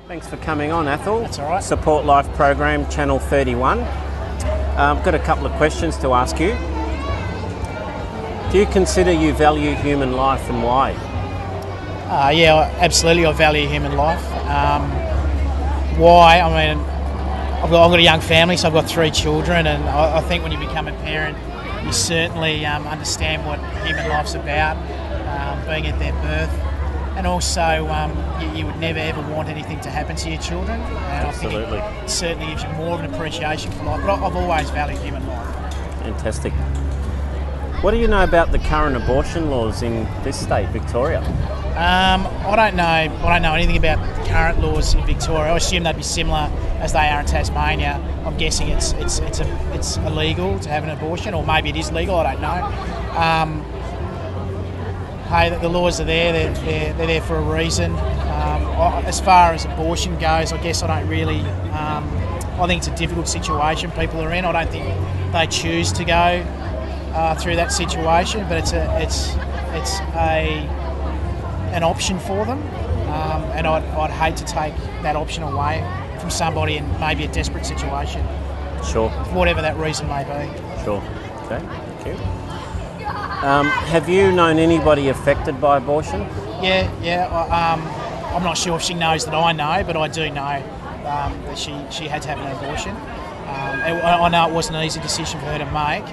Thanks for coming on, Athol. That's all right. Support Life program, Channel 31. I've got a couple of questions to ask you. Do you consider you value human life, and why? Yeah, absolutely. I value human life. Why? I mean, I've got a young family, so I've got 3 children, and I think when you become a parent, you certainly understand what human life's about, being at their birth, and also you would never ever want anything to happen to your children. And Absolutely. I think it certainly gives you more of an appreciation for life. But I've always valued human life. Fantastic. What do you know about the current abortion laws in this state, Victoria? I don't know anything about current laws in Victoria. I assume they'd be similar as they are in Tasmania. I'm guessing it's illegal to have an abortion, or maybe it is legal. I don't know. Hey, the laws are there. They're there for a reason. As far as abortion goes, I guess I don't really. I think it's a difficult situation people are in. I don't think they choose to go through that situation, but it's an option for them, and I'd hate to take that option away from somebody in maybe a desperate situation. Sure. For whatever that reason may be. Sure. Okay. Thank you. Have you known anybody affected by abortion? Yeah. I'm not sure if she knows that I know, but I do know that she had to have an abortion. I know it wasn't an easy decision for her to make.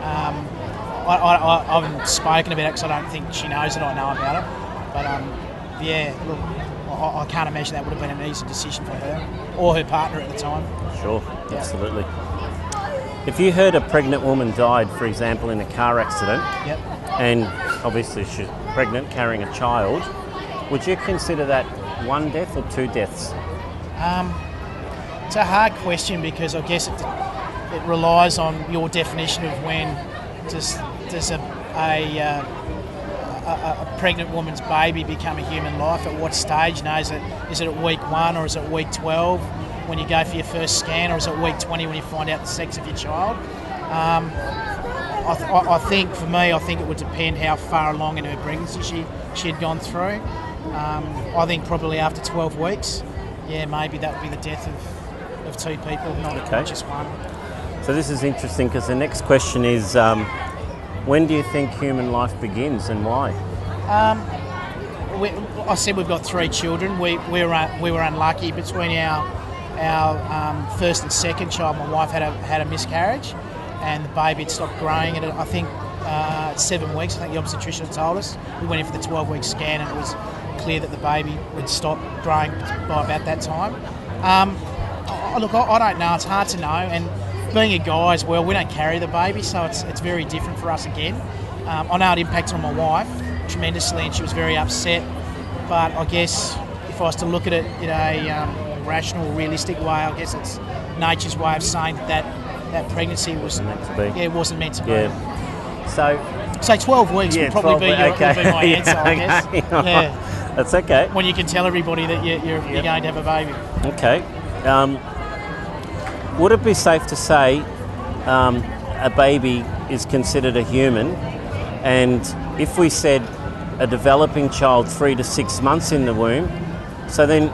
I haven't spoken about it because I don't think she knows that I know about it. But yeah, look, I can't imagine that would have been an easy decision for her or her partner at the time. Sure, absolutely. If you heard a pregnant woman died, for example, in a car accident, Yep. and obviously she's pregnant, carrying a child, would you consider that one death or 2 deaths? It's a hard question because I guess it relies on your definition of when does a pregnant woman's baby become a human life. At what stage? Is it at week 1 or is it week 12 when you go for your first scan, or is it week 20 when you find out the sex of your child? I think for me, I think it would depend how far along in her pregnancy she had gone through. I think probably after 12 weeks, yeah, maybe that would be the death of 2 people, not just one. So this is interesting because the next question is, when do you think human life begins, and why? I said we've got 3 children. We were unlucky between our first and second child. My wife had a miscarriage, and the baby had stopped growing. And I think at 7 weeks, I think the obstetrician had told us. We went in for the 12-week scan, and it was clear that the baby would stop growing by about that time. Look, I don't know. It's hard to know. And being a guy as well, we don't carry the baby, so it's very different for us again. I know it impacted on my wife tremendously, and she was very upset. But I guess if I was to look at it in a rational, realistic way, I guess it's nature's way of saying that pregnancy wasn't meant to be. Yeah, it wasn't meant to be. Yeah. So 12 weeks would probably be my answer, I guess. Okay. Yeah. That's okay. When you can tell everybody that you're going to have a baby. Okay. Would it be safe to say a baby is considered a human, and if we said a developing child 3 to 6 months in the womb, so then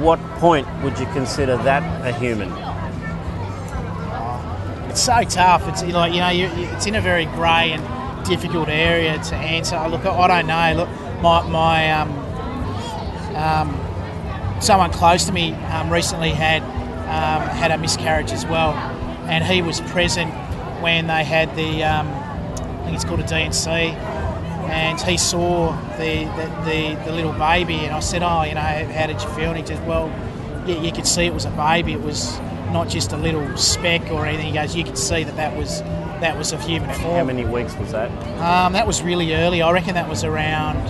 what point would you consider that a human? It's so tough. It's it's in a very grey and difficult area to answer. Look, I don't know. Look, my someone close to me recently had a miscarriage as well, and he was present when they had the I think it's called a D&C, and he saw the little baby, and I said, how did you feel? And he said, well, you could see it was a baby. It was not just a little speck or anything. He goes, you could see that was of human form. How many weeks was that? That was really early. I reckon that was around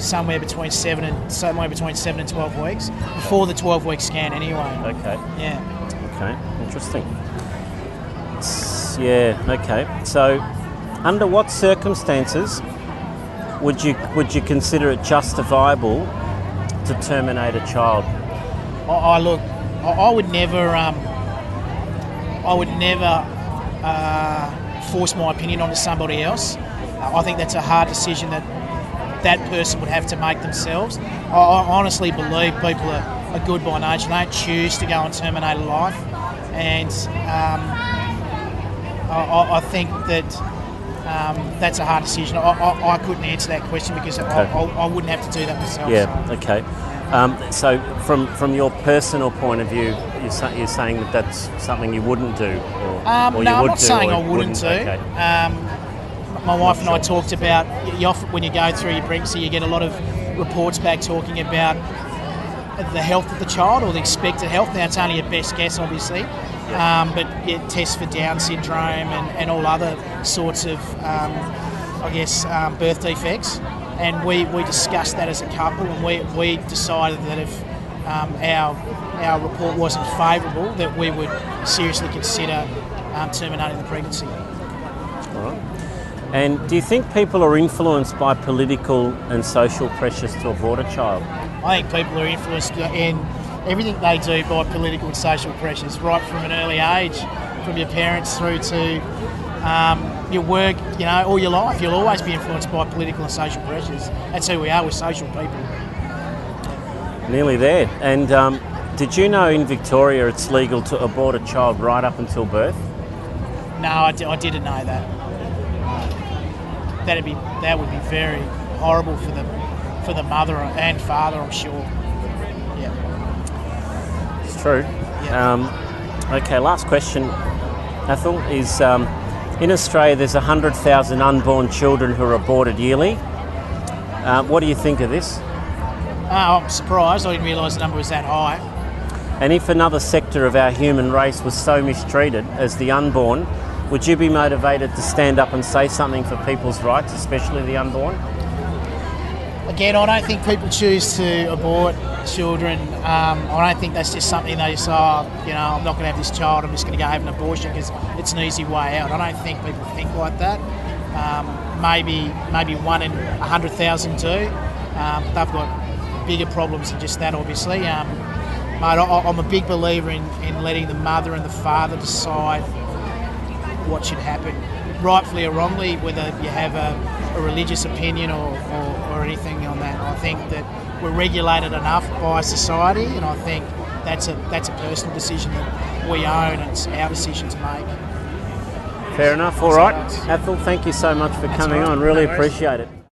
somewhere between 7 and 12 weeks, before the 12-week scan anyway. Okay. Yeah. Okay, interesting. Yeah, okay. So, under what circumstances would you consider it justifiable to terminate a child? I would never force my opinion onto somebody else. I think that's a hard decision that person would have to make themselves. I honestly believe people are good by nature. They don't choose to go and terminate a life, and I think that that's a hard decision. I couldn't answer that question because I wouldn't have to do that myself. Yeah. So. Okay. So from your personal point of view, you're saying that that's something you wouldn't do, or no, you would I'm not do, saying or I wouldn't do. Okay. My wife and I talked about, when you go through your pregnancy, you get a lot of reports back talking about the health of the child or the expected health. Now, it's only your best guess, obviously, but you test for Down syndrome and all other sorts of, birth defects. And we discussed that as a couple, and we decided that if our report wasn't favourable, that we would seriously consider terminating the pregnancy. All right. And do you think people are influenced by political and social pressures to abort a child? I think people are influenced in everything they do by political and social pressures, right from an early age, from your parents through to your work, all your life. You'll always be influenced by political and social pressures. That's who we are, we're social people. Nearly there. And did you know in Victoria it's legal to abort a child right up until birth? No, I didn't know that. That would be very horrible for the mother and father, I'm sure. Yeah. It's true. Yeah. Okay, last question, Ethel, is in Australia there's 100,000 unborn children who are aborted yearly. What do you think of this? I'm surprised. I didn't realise the number was that high. And if another sector of our human race was so mistreated as the unborn, would you be motivated to stand up and say something for people's rights, especially the unborn? Again, I don't think people choose to abort children. I don't think that's just something they say, I'm not going to have this child, I'm just going to go have an abortion because it's an easy way out. I don't think people think like that. Maybe 1 in 100,000 do. They've got bigger problems than just that, obviously. Mate, I'm a big believer in letting the mother and the father decide what should happen, rightfully or wrongly, whether you have a religious opinion or anything on that. I think that we're regulated enough by society, and I think that's a personal decision that we own, and it's our decision to make. Fair enough. All right, Ethel, thank you so much for coming on. Really appreciate it.